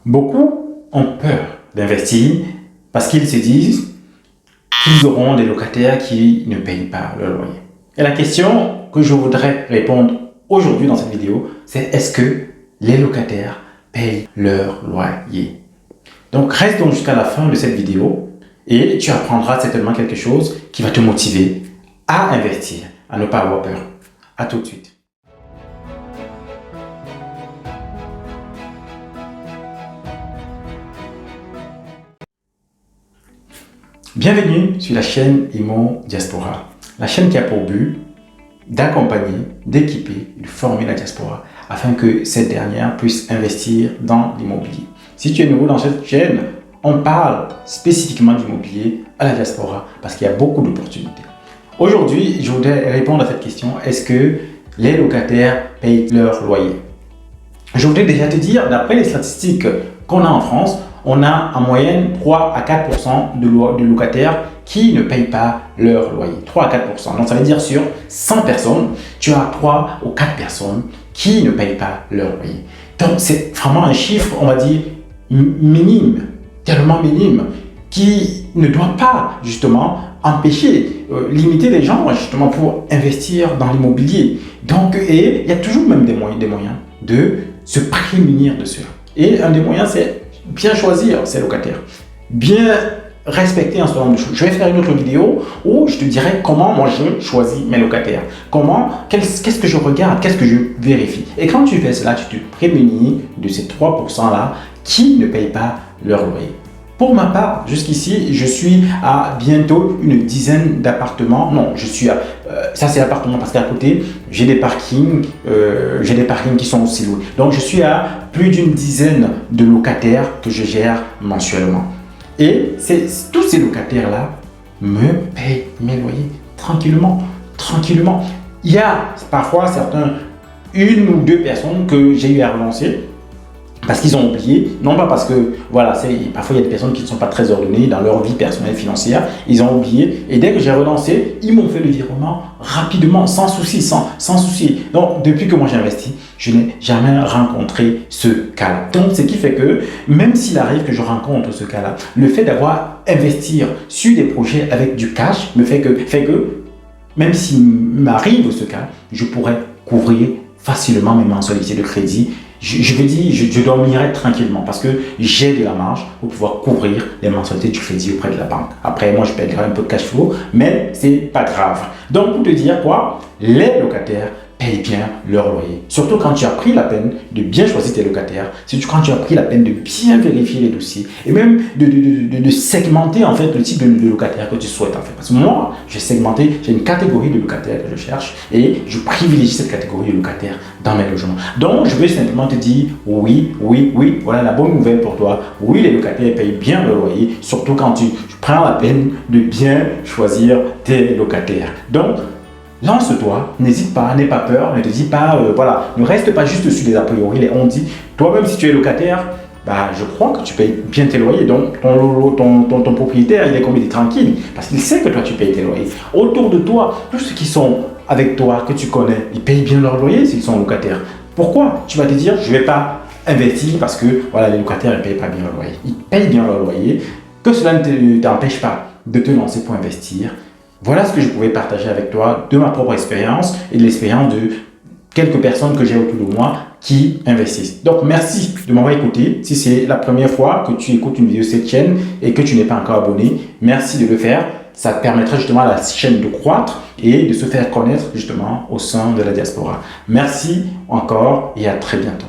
Beaucoup ont peur d'investir parce qu'ils se disent qu'ils auront des locataires qui ne payent pas leur loyer. Et la question que je voudrais répondre aujourd'hui dans cette vidéo, c'est est-ce que les locataires payent leur loyer? Donc reste donc jusqu'à la fin de cette vidéo et tu apprendras certainement quelque chose qui va te motiver à investir, à ne pas avoir peur. À tout de suite. Bienvenue sur la chaîne Immo Diaspora, la chaîne qui a pour but d'accompagner, d'équiper, de former la diaspora afin que cette dernière puisse investir dans l'immobilier. Si tu es nouveau dans cette chaîne, on parle spécifiquement d'immobilier à la diaspora parce qu'il y a beaucoup d'opportunités. Aujourd'hui, je voudrais répondre à cette question, est-ce que les locataires payent leur loyer? Je voudrais déjà te dire, d'après les statistiques qu'on a en France, on a en moyenne 3 à 4% de locataires qui ne payent pas leur loyer. 3 à 4%. Donc ça veut dire sur 100 personnes, tu as 3 ou 4 personnes qui ne payent pas leur loyer. Donc c'est vraiment un chiffre, on va dire, minime, tellement minime, qui ne doit pas justement empêcher, limiter les gens justement pour investir dans l'immobilier. Donc, et il y a toujours même des moyens de se prémunir de cela. Et un des moyens, c'est bien choisir ses locataires, bien respecter un certain nombre de choses. Je vais faire une autre vidéo où je te dirai comment moi je choisis mes locataires, qu'est-ce que je regarde, qu'est-ce que je vérifie. Et quand tu fais cela, tu te prémunis de ces 3% là qui ne payent pas leur loyer. Pour ma part, jusqu'ici, je suis à bientôt une dizaine d'appartements. Non, je suis à... ça, c'est l'appartement parce qu'à côté, j'ai des parkings qui sont aussi loués. Donc, je suis à plus d'une dizaine de locataires que je gère mensuellement. Et tous ces locataires-là me payent mes loyers tranquillement. Il y a parfois une ou deux personnes que j'ai eu à relancer parce qu'ils ont oublié, non pas parce que, voilà, parfois il y a des personnes qui ne sont pas très ordonnées dans leur vie personnelle financière, ils ont oublié, et dès que j'ai relancé, ils m'ont fait le virement rapidement, sans souci, sans souci. Donc, depuis que moi j'ai investi, je n'ai jamais rencontré ce cas-là. Donc, ce qui fait que, même s'il arrive que je rencontre ce cas-là, le fait d'avoir investi sur des projets avec du cash fait que même s'il m'arrive ce cas, je pourrais couvrir facilement mes mensualités de crédit. Je veux dire, je dormirai tranquillement parce que j'ai de la marge pour pouvoir couvrir les mensualités du crédit auprès de la banque. Après, moi, je perdrai un peu de cash flow, mais c'est pas grave. Donc, pour te dire quoi, les locataires payent bien leur loyer. Surtout quand tu as pris la peine de bien choisir tes locataires, quand tu as pris la peine de bien vérifier les dossiers et même de segmenter en fait le type de locataire que tu souhaites en fait. Parce que moi, j'ai segmenté, j'ai une catégorie de locataires que je cherche et je privilégie cette catégorie de locataires dans mes logements. Donc, je veux simplement te dire oui, voilà la bonne nouvelle pour toi. Oui, les locataires payent bien leur loyer, surtout quand tu prends la peine de bien choisir tes locataires. Donc, lance-toi, n'hésite pas, n'aie pas peur, ne te dis pas, voilà, ne reste pas juste sur des a priori, les on dit. Toi-même, si tu es locataire, je crois que tu payes bien tes loyers. Donc, ton propriétaire, il est tranquille parce qu'il sait que toi, tu payes tes loyers. Autour de toi, tous ceux qui sont avec toi, que tu connais, ils payent bien leur loyer s'ils sont locataires. Pourquoi? Tu vas te dire, je ne vais pas investir parce que voilà, les locataires ne payent pas bien leur loyer. Ils payent bien leur loyer. Que cela ne t'empêche pas de te lancer pour investir. Voilà ce que je pouvais partager avec toi de ma propre expérience et de l'expérience de quelques personnes que j'ai autour de moi qui investissent. Donc, merci de m'avoir écouté. Si c'est la première fois que tu écoutes une vidéo de cette chaîne et que tu n'es pas encore abonné, merci de le faire. Ça permettra justement à la chaîne de croître et de se faire connaître justement au sein de la diaspora. Merci encore et à très bientôt.